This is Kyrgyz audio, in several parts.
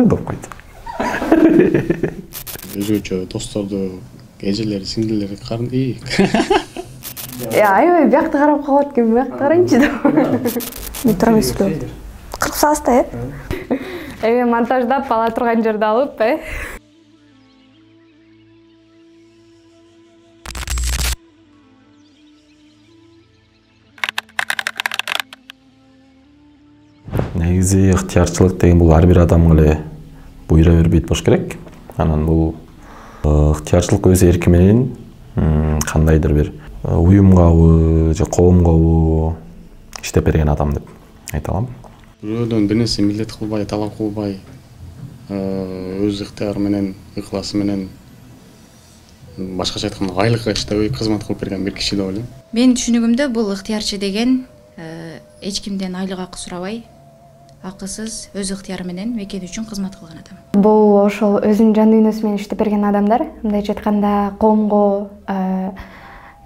деп койду. Өзгөчө досторду, эжелери, сиңдилери карын Аябай биякты карап калып аткан, биякты карайынчы деп. Мен тура эмес эле. 40 сааста, Эми монтаждап ала турган жерде алып, Негизи ыктыярчылык деген бул ар бир адамга эле буйра бербейт болуш керек. Анан бул ыктыярчылык өз эрки менен кандайдыр бир уюмгабы же коомгобу иштеп берген адам деп айта алам. Бирөөдөн бир нерсе милдет кылбай, талап кылбай, өз ыктыяры менен, ыкласы менен башкача айтканда айлыкка иштебей кызмат кылып берген бир киши деп ойлойм. Менин түшүнүгүмдө бул ыктыярчы деген эч кимден айлык акы сурабай, акысыз өз ыктыяры менен мекени үчүн кызмат кылган адам. Бул ошол өзүнүн жан дүйнөсү менен иштеп берген адамдар, мындайча айтканда коомго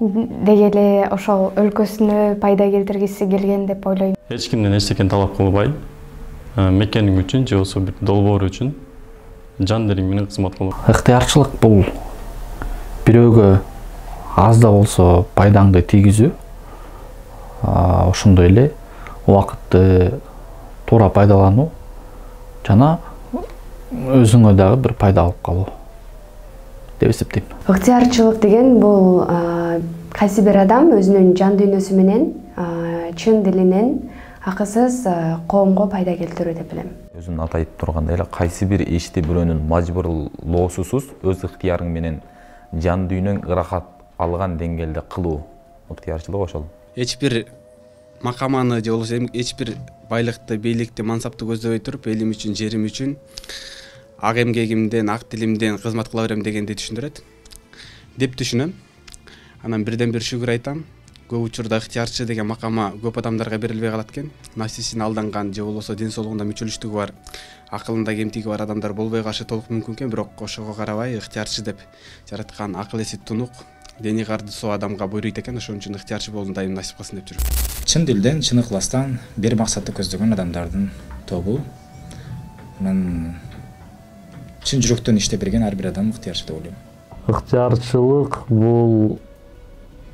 деги эле ошол өлкөсүнө пайда келтиргиси келген деп ойлойм. Эч кимден эчтекен талап кылбай, мекениң үчүн же болбосо бир долбоор үчүн жан делиң менен кызмат кылуу. Ыктыярчылык бул бирөөгө аз да болсо пайдаңды тийгизүү, ошондой эле убакытты туура пайдалануу жана өзүңө дагы бир пайда алып калуу деп эсептейм. Ыктыярчылык деген бул кайсы бир адам өзүнүн жан дүйнөсү менен чын дилинен акысыз коомго пайда келтирүү деп билем. Өзүн атайып тургандай эле кайсы бир ишти бирөөнүн мажбурлоосусуз өз ыктыярың менен жан дүйнөң ырахат алган деңгээлде кылуу ыктыярчылык ошол. Эч бир макаманы же болбосо эч бир байлыкты, бийликти, мансапты көздөбөй туруп, элим үчүн, жерим үчүн ак эмгегимден, ак тилимден кызмат кыла берем дегенди түшүндүрөт деп түшүнөм. Анан бирден бир шүгүр айтам. Көп учурда ыктыярчы деген макама көп адамдарга берилбей калат экен. Нафсисине алданган же болбосо ден соолугунда мүчөлүштүгү бар, акылында кемтиги бар адамдар болбой калышы толук мүмкүн экен, бирок ошого карабай ыктыярчы деп жараткан акыл эси тунук, дени кардысоо адамга буйруйт экен. Ошон үчүн ыктыярчы болуун дайым насип кылсын деп жүрөм. Чын дилден, чын ыкластан бир максатты көздөгөн адамдардын тобу. Анан чын жүрөктөн иштеп берген ар бир адам ыктыярчы деп ойлойм. Ыктыярчылык бул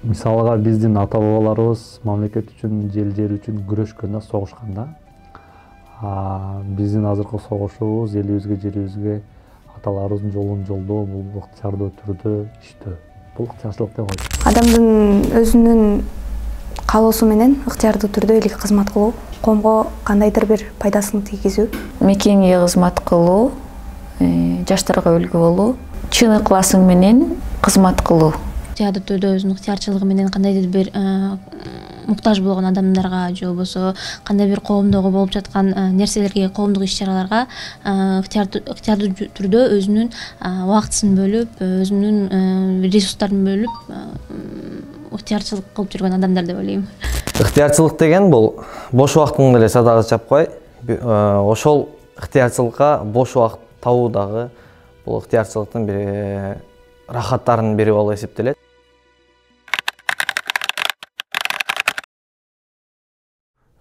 мисалга биздин ата бабаларыбыз мамлекет үчүн, жер үчүн күрөшкөндө, согушканда, биздин азыркы согушубуз элибизге, жерибизге аталарыбыздын жолун жолдоо, бул ыктыярдуу түрдө иштөө. Бул ыктыярчылык деп ойлойм. Адамдын өзүнүн каалоосу менен ыктыярдуу түрдө элге кызмат кылуу, коомго кандайдыр бир пайдасын тийгизүү, мекенге кызмат кылуу, жаштарга үлгү болуу, чын ыкласың менен кызмат кылуу. Ыктыярдуу түрдө өзүнүн ыктыярчылыгы менен кандайдыр бир муктаж болгон адамдарга же болбосо кандай бир коомдогу болуп жаткан нерселерге, коомдук иш-чараларга ыктыярдуу түрдө өзүнүн убактысын бөлүп, өзүнүн ресурстарын бөлүп ыктыярчылык кылып жүргөн адамдар деп ойлойм. Ыктыярчылык деген бул бош убактыңды эле садага чаппай, ошол ыктыярчылыкка бош убакыт табуу дагы бул ыктыярчылыктын бир рахаттарынын бири болуп эсептелет.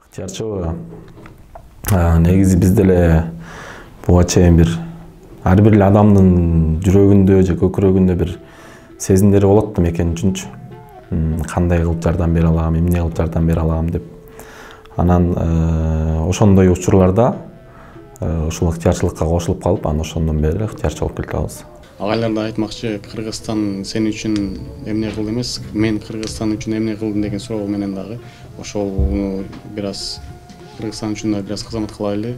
Ыктыярчы негизи бизде эле буга чейин бир ар бир эле адамдын жүрөгүндө же көкүрөгүндө бир сезимдери болот да мекен үчүнчү. Кандай кылып жардам бере алам, эмне кылып жардам бере алам деп. Анан ошондой учурларда ушул ыктыярчылыкка кошулуп калып, анан ошондон бери ыктыярчы болуп келебиз. Агайларда айтмакчы, Кыргызстан сен үчүн эмне кылды эмес, мен Кыргызстан үчүн эмне кылдым деген суроо менен дагы ошол бир аз Кыргызстан үчүн да бир аз кызмат кылайлы,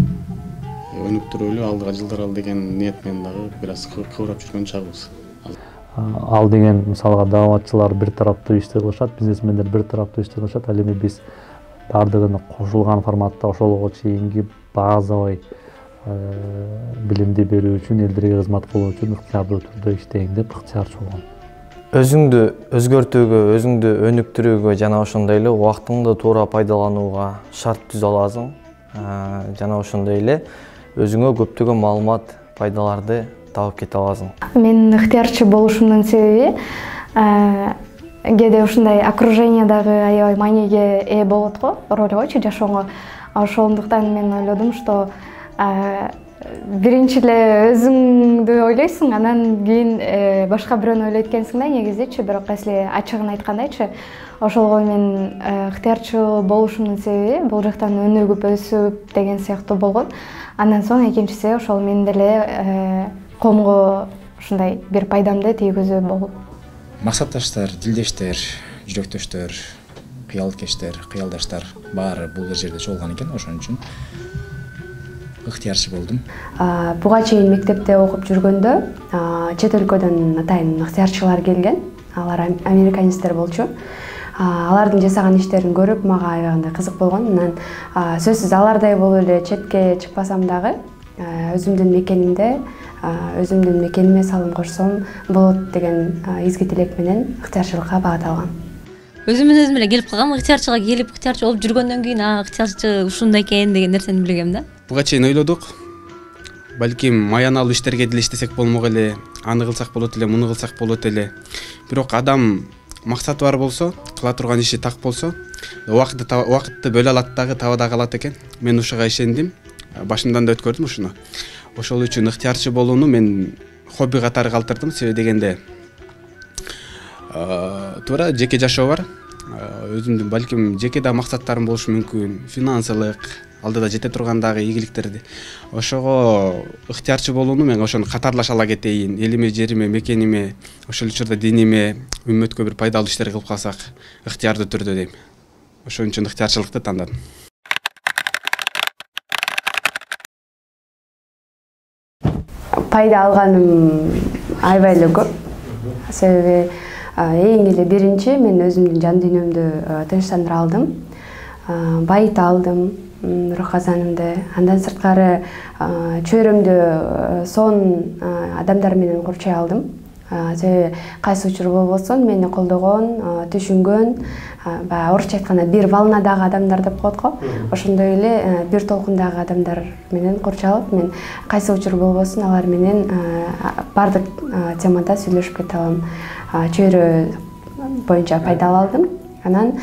өнүктүрөлү, алдыга жылдыралы деген ниет менен дагы бир аз кыбырап жүргөн чагыбыз. Ал деген мисалга дааватчылар бир тараптуу иштей кылышат, бизнесмендер бир тараптуу иштей кылышат, ал эми биз бардыгын кошулган форматта ошолго чейинки базовый билимди берүү үчүн, элдерге кызмат кылуу үчүн ыктыярдуу түрдө иштейин деп ыктыярчы болгон. Өзүңдү өзгөртүүгө, өзүңдү өнүктүрүүгө жана ошондой эле убактыңды туура пайдаланууга шарт түзө аласың. Жана ошондой эле өзүңө көптөгөн маалымат, пайдаларды табып кете аласың. Мен ыктыярчы болушумдун себеби кээде ушундай окружениядагы аябай мааниге ээ болот го, роль койчу жашоого. Ошондуктан мен ойлодум, что биринчи эле өзүңдү ойлойсуң, анан кийин башка бирөөнү ойлойт экенсиң да негизичи. Бирок эсли ачыгын айткандайчы, ошолго мен ыктыярчыл болушумдун себеби бул жактан өнүгүп өсүп деген сыяктуу болгон. Андан соң экинчиси ошол мен деле коомго ушундай бир пайдамды тийгизүү болуп. Максатташтар, дилдештер, жүрөктөштөр, кыялкештер, кыялдаштар баары бул жерде чогулган экен, ошон үчүн ыктыярчы болдум. Буга чейин мектепте окуп жүргөндө чет өлкөдөн атайын ыктыярчылар келген. Алар американецтер болчу. Алардын жасаган иштерин көрүп, мага аябагандай кызык болгон. Анан сөзсүз алардай болуп эле четке чыкпасам дагы өзүмдүн мекенимде, өзүмдүн мекениме салым кошсом болот деген изги тилек менен ыктыярчылыкка багыт алгам. Өзүмдөн эле келип калгам, ыктыярчыга келип ыктыярчы болуп жүргөндөн кийин ыктыярчы ушундай экен деген нерсени билгем да. Буга чейин ойлодук. Балким маяналуу иштерге деле иштесек болмок эле, аны кылсак болот эле, муну кылсак болот эле. Бирок адам максаты бар болсо, кыла турган иши так болсо, убакытты бөлө алат дагы, таба да калат экен. Мен ушуга ишендим. Башымдан да өткөрдүм ушуну. Ошол үчүн ыктыярчы болууну мен хобби катары калтырдым. Себеби дегенде туура жеке жашоо бар. Өзүмдүн балким жеке да максаттарым болушу мүмкүн. Финансылык, алдыда жете турган дагы ийгиликтерди. Ошого ыктыярчы болууну мен ошону катарлаша ала кетейин. Элиме, жериме, мекениме, ошол учурда диниме, үммөткө бир пайдалуу иштер кылып калсак, ыктыярдуу түрдө дейм. Ошон үчүн ыктыярчылыкты тандадым. Пайда алганым аябай эле көп. Себеби эң эле биринчи мен өзүмдүн жан дүйнөмдү тынчтандыра алдым. Байыта алдым рух казанымды. Андан сырткары чөйрөмдү сонун адамдар менен курчай алдым. Себеби кайсы учур болбосун мени колдогон, түшүнгөн, орусча айтканда бир волнадагы адамдар деп коет го. Ошондой эле бир толкундагы адамдар менен курчалып, мен кайсы учур болбосун алар менен бардык темада сүйлөшүп кете алам. Чөйрө боюнча пайда ала алдым. Анан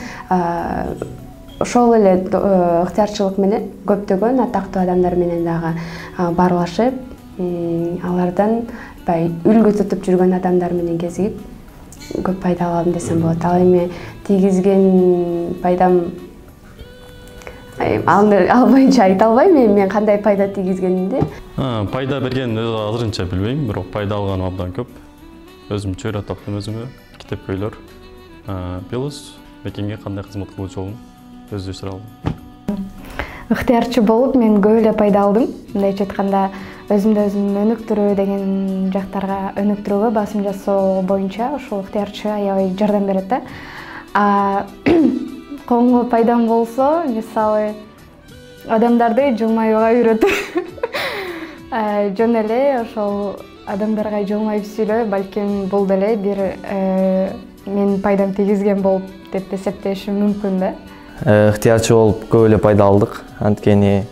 ошол эле ыктыярчылык менен көптөгөн атактуу адамдар менен дагы баарлашып, алардан үлгү тутуп жүргөн адамдар менен кезигип көп пайда алдым десем болот. Ал эми тийгизген пайдам ал боюнча айта албайм мен кандай пайда тийгизгенимди. Пайда берген азырынча билбейм, бирок пайда алганым абдан көп. Өзүм чөйрө таптым өзүмө, китепкөйлөр. Белос мекенге кандай кызмат кылуучу болдум, өздөштүрө алдым. Ыктыярчы болуп мен көп эле пайда алдым. Мындайча айтканда өзүмдү өзүм өнүктүрүү деген жактарга өнүктүрүүгө басым жасоо боюнча ошол ыктыярчы аябай жардам берет да. Коомго пайдам болсо, мисалы адамдарды жылмаюуга үйрөтүп, жөн эле ошол адамдарга жылмайып сүйлөө, балким бул деле бир менин пайдам тийгизген болуп деп эсептешим мүмкүн да. Ыктыярчы болуп көп эле пайда алдык. Анткени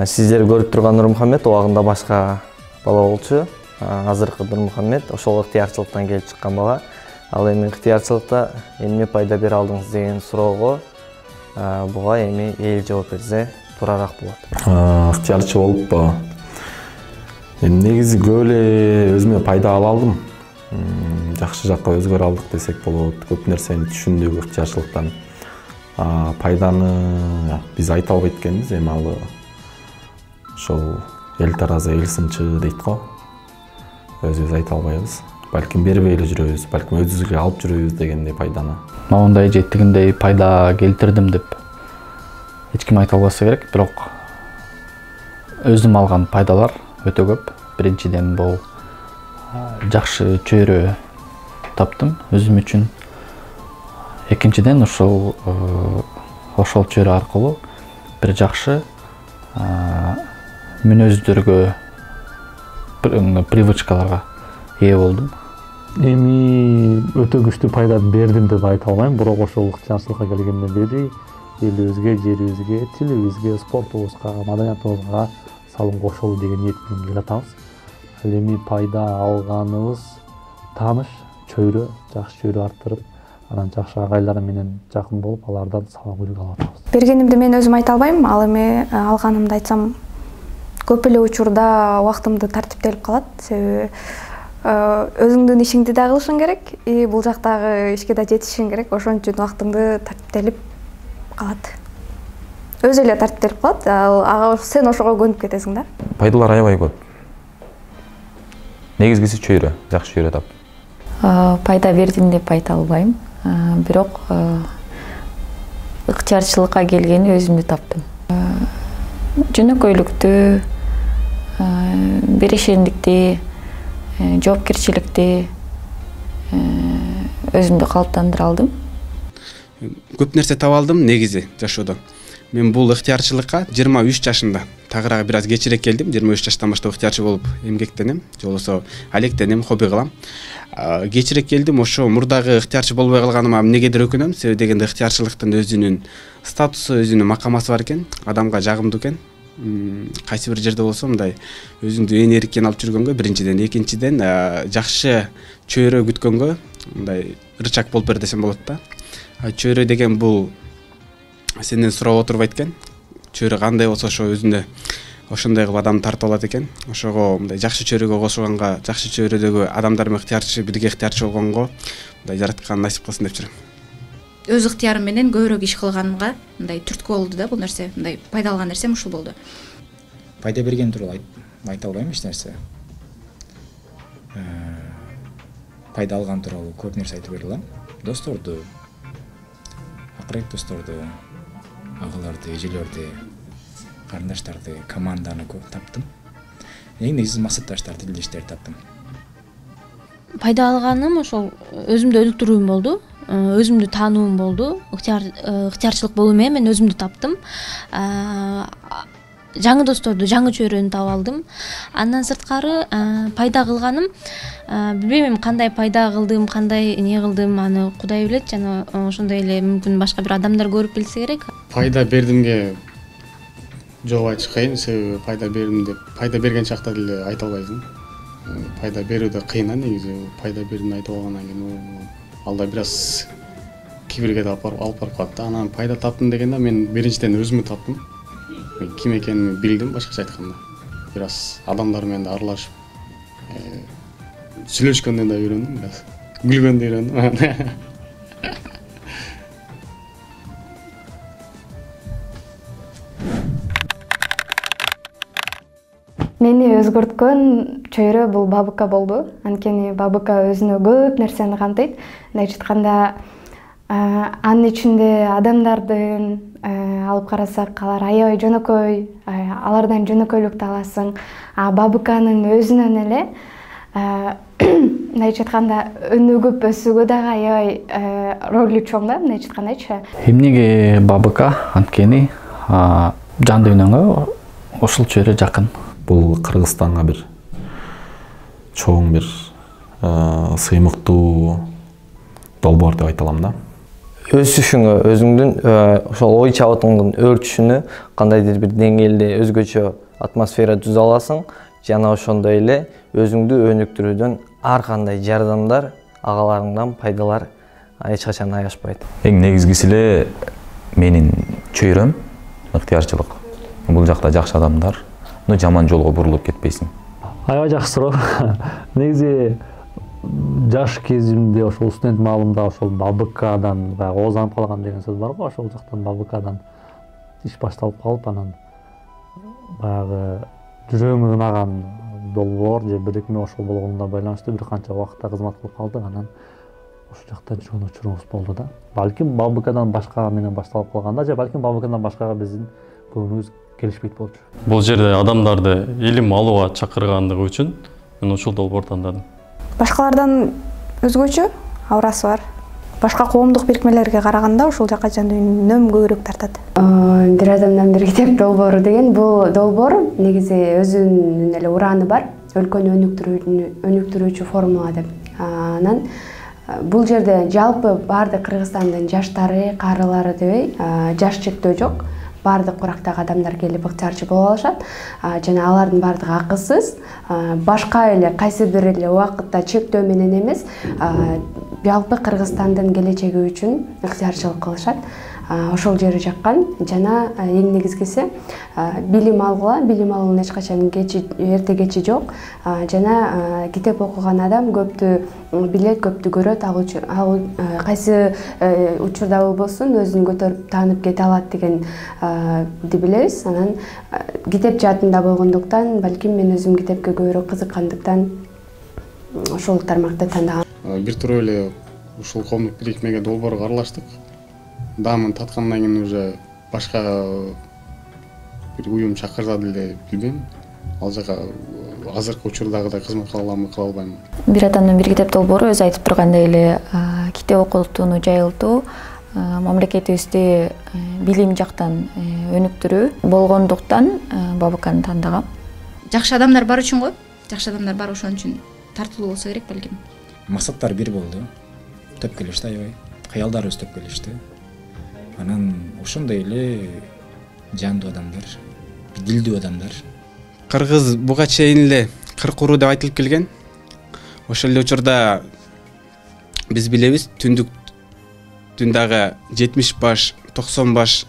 сиздер көрүп турган Нурмухаммед убагында башка бала болчу. Азыркы Нурмухаммед ошол ыктыярчылыктан келип чыккан бала. Ал эми ыктыярчылыкта эмне пайда бере алдыңыз деген суроого буга эми эл жооп берсе туурараак болот. Ыктыярчы болуп негизи көп эле өзүмө пайда ала алдым. Жакшы жакка өзгөрө алдык десек болот. Көп нерсени түшүндүк ыктыярчылыктан. Пайданы биз айта албайт экенбиз, эми ал ошол эл таразы эл сынчы дейт го. Өзүбүз айта албайбыз. Балким бербей эле жүрөбүз, балким өзүбүзгө алып жүрөбүз дегендей пайданы. Мындай жеттигиндей пайда келтирдим деп эч ким айта албаса керек, бирок өзүм алган пайдалар өтө көп. Биринчиден бул жакшы чөйрө таптым өзүм үчүн. Экинчиден ошол чөйрө аркылуу бир жакшы мүнөздөргө, привычкаларга ээ болдум. Эми өтө күчтүү пайда бердим деп айта албайм, бирок ошол ыктыярчылыкка келгенден бери элибизге, жерибизге, тилибизге, спортубузга, маданиятыбызга салым кошолу деген ниет менен келатабыз. Ал эми пайда алганыбыз тааныш, чөйрө, жакшы чөйрө арттырып, анан жакшы агайлар менен жакын болуп, алардан салам үлгү алып атабыз. Бергенимди мен өзүм айта албайм, ал эми алганымды айтсам Көп эле учурда убактымды тартиптелип калат. Себеби өзүңдүн ишиңди да кылышың керек, бул жактагы ишке да жетишиң керек. Ошон үчүн убактымды тартиптелип калат. Өзү эле тартиптелип калат. Сен ошого көнүп кетесиң да. Пайдалар аябай көп. Негизгиси чөйрө, жакшы чөйрө тап. Пайда бердим деп айта албайм. Бирок ыктыярчылыкка келгени өзүмдү таптым. Жөнөкөйлүктү, берешендикти, жоопкерчиликти өзүмдү калыптандыра алдым. Көп нерсе таба алдым негизи жашоодо. Мен бул ыктыярчылыкка 23 жашында, тагыраак бир аз кечирээк келдим. 23 жаштан баштап ыктыярчы болуп эмгектенем, же болбосо алектенем, хобби кылам. Кечирээк келдим, ошо мурдагы ыктыярчы болбой калганыма эмнегедир өкүнөм. Себеби дегенде ыктыярчылыктын өзүнүн статусу, өзүнүн макамасы бар экен, адамга жагымдуу экен. Кайсы бир жерде болсо мындай өзүңдү ээн эркин алып жүргөнгө биринчиден, экинчиден жакшы чөйрө күткөнгө мындай рычаг болуп бер десем болот да. Чөйрө деген бул сенден сурап отурбайт экен. Чөйрө кандай болсо ошо өзүндө ошондой кылып адамды тартып алат экен. Ошого мындай жакшы чөйрөгө кошулганга, жакшы чөйрөдөгү адамдар менен ыктыярчы, бирге ыктыярчы болгонго мындай жараткан насип кылсын деп жүрөм. Өз ыктыярым менен көбүрөөк иш кылганга мындай түрткү болду да, бул нерсе, мындай пайда алган нерсем ушул болду. Пайда берген тууралуу айта албайм эч нерсе. Пайда алган тууралуу көп нерсе айтып бере алам. Досторду, акырет досторду, агаларды, эжелерди, карындаштарды, команданы көп таптым. Эң негизги максатташтарды, тилдештерди таптым. Пайда алганым ошол өзүмдү өнүктүрүүм болду. Өзүмдү таануум болду. Ыктыярчылык болуу менен мен өзүмдү таптым. Жаңы досторду, жаңы чөйрөнү таап алдым. Андан сырткары пайда кылганым, билбейм кандай пайда кылдым, кандай эмне кылдым, аны Кудай билет. Жана ошондой эле мүмкүн башка бир адамдар көрүп билсе керек. Пайда бердимге жооп айтыш кыйын, себеби пайда бердим деп пайда берген чакта деле айта албайсың. Пайда берүү да кыйын негизи. Пайда бердим айтып алгандан кийин алда бир аз кибирге да алып барып калат да. Анан пайда таптым дегенде мен биринчиден өзүмө таптым. Ким экенимди билдим, башкача айтканда. Бир аз адамдар менен да аралашып, сүйлөшкөндөн да үйрөндүм, бир аз күлгөндө үйрөндүм. Мени өзгөрткөн чөйрө бул бабыка болду. Анткени бабыка өзүнө көп нерсени камтыйт. Мындайча айтканда, анын ичинде адамдардын алып карасак, алар аябай жөнөкөй, алардан жөнөкөйлүктү аласың. Бабыканын өзүнөн эле мындайча айтканда өнүгүп өсүүгө дагы аябай ролу чоң да, мындайча айткандачы. Эмнеге бабыка? Анткени жан дүйнөңө ушул чөйрө жакын. Бул Кыргызстанга бир чоң бир сыймыктуу долбоор деп айта алам да. Өсүшүңө, өзүңдүн ошол ой чабытыңдын өрчүшүнө кандайдыр бир деңгээлде өзгөчө атмосфера түзө аласың. Жана ошондой эле өзүңдү өнүктүрүүдөн ар кандай жардамдар, агаларыңдан пайдалар эч качан аяшпайт. Эң негизгиси эле менин чөйрөм ыктыярчылык. Бул жакта жакшы адамдар, жаман жолго бурулуп кетпейсиң. Аябай жакшы суроо. Негизи жаш кезимде ошол студент маалымда ошол бабыкадан баягы оозанып калган деген сөз бар го, ошол жактан бабыкадан иш башталып калып, анан баягы жүрөгүмө ынаган долбоор же бирикме ошол болгонуна байланыштуу бир канча убакытта кызмат кылып калдык. Анан ошол жакта жүргөн учурубуз болду да. Балким бабыкадан башка менен башталып калганда, же балким бабыкадан башкага биздин көңүлүбүз келишпейт болчу. Бул жерде адамдарды илим алууга чакыргандыгы үчүн мен ушул долбоорду тандадым. Башкалардан өзгөчө аурасы бар. Башка коомдук бирикмелерге караганда ушул жака жан дүйнөм көбүрөөк тартат. Бир адамдан бир китеп долбоору деген бул долбоор негизи өзүнүн эле ураны бар. Өлкөнү өнүктүрүүчү формула деп. Анан бул жерде жалпы баардык Кыргызстандын жаштары, карылары дебей, жаш чектөө жок. Баардык курактагы адамдар келип ыктыярчы боло алышат. Жана алардын баардыгы акысыз. Башка эле кайсы бир эле убакытта чектөө менен эмес, жалпы Кыргызстандын келечеги үчүн ыктыярчылык кылышат. ошол жери жаккан. Жана эң негизгиси билим алуунун эч качан эрте кечи жок. Жана китеп окуган адам көптү билет, көптү көрөт, ал кайсы учурда болбосун өзүн көтөрүп таанып кете алат дегенди билебиз. Анан китеп жаатында болгондуктан, балким мен өзүм китепке көбүрөөк кызыккандыктан ошол тармакты тандагам. Бир туруп эле ушул коомдук бирикмеге долбоорго аралаштык. Даамын таткандан кийин уже башка бир уюм чакырса деле билбейм. Ал жака азыркы учурдагыдай кызмат кыла аламбы, кыла албаймбы. Бир адамдын бир китеп долбоору өзү айтып тургандай эле китеп окутууну жайылтуу мамлекетибизди билим жактан өнүктүрүү болгондуктан Бабыканы тандагам. Жакшы адамдар бар үчүн го, жакшы адамдар бар, ошон үчүн тартылуу болсо керек балким. Максаттар бир болду. Төп келишти аябай. Кыялдарыбыз төп келишти. Анан ошондой эле жандуу адамдар, дилдүү адамдар. Кыргыз буга чейин эле кырк уруу деп айтылып келген. Ошол эле учурда биз билебиз, түндүктүн дагы 70 баш, 90 баш,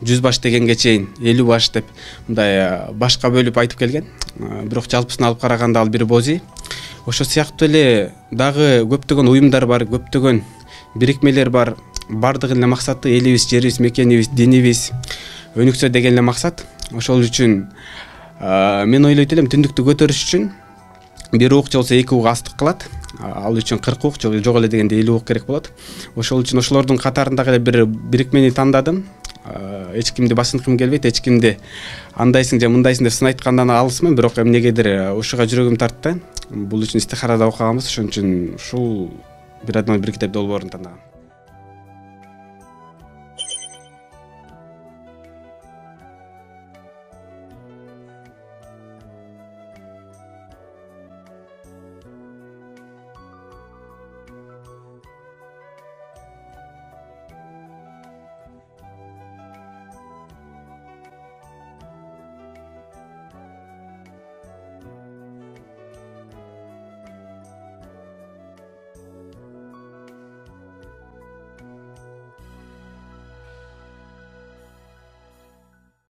100 баш дегенге чейин 50 баш деп мындай башка бөлүп айтып келген. Бирок жалпысын алып караганда ал бир бози. Ошо сыяктуу эле дагы көптөгөн уюмдар бар, көптөгөн бирикмелер бар. Бардыгынын эле максаты элибиз, жерибиз, мекенибиз, динибиз өнүксө деген эле максат. Ошол үчүн мен ойлойт элем, түндүктү көтөрүш үчүн бир ук же болсо эки ук астык кылат. Ал үчүн 40 ук, жок эле дегенде 50 ук керек болот. Ошол үчүн ошолордун катарындагы эле бир бирикмени тандадым. Эч кимди басынткым келбейт, эч кимди андайсың же мындайсың деп сын айткандан алысмын, бирок эмнегедир ушуга жүрөгүм тартты. Бул үчүн истихарада окуганбыз, ошон үчүн ушул бир адамдын бир китеп долбоорун тандагам.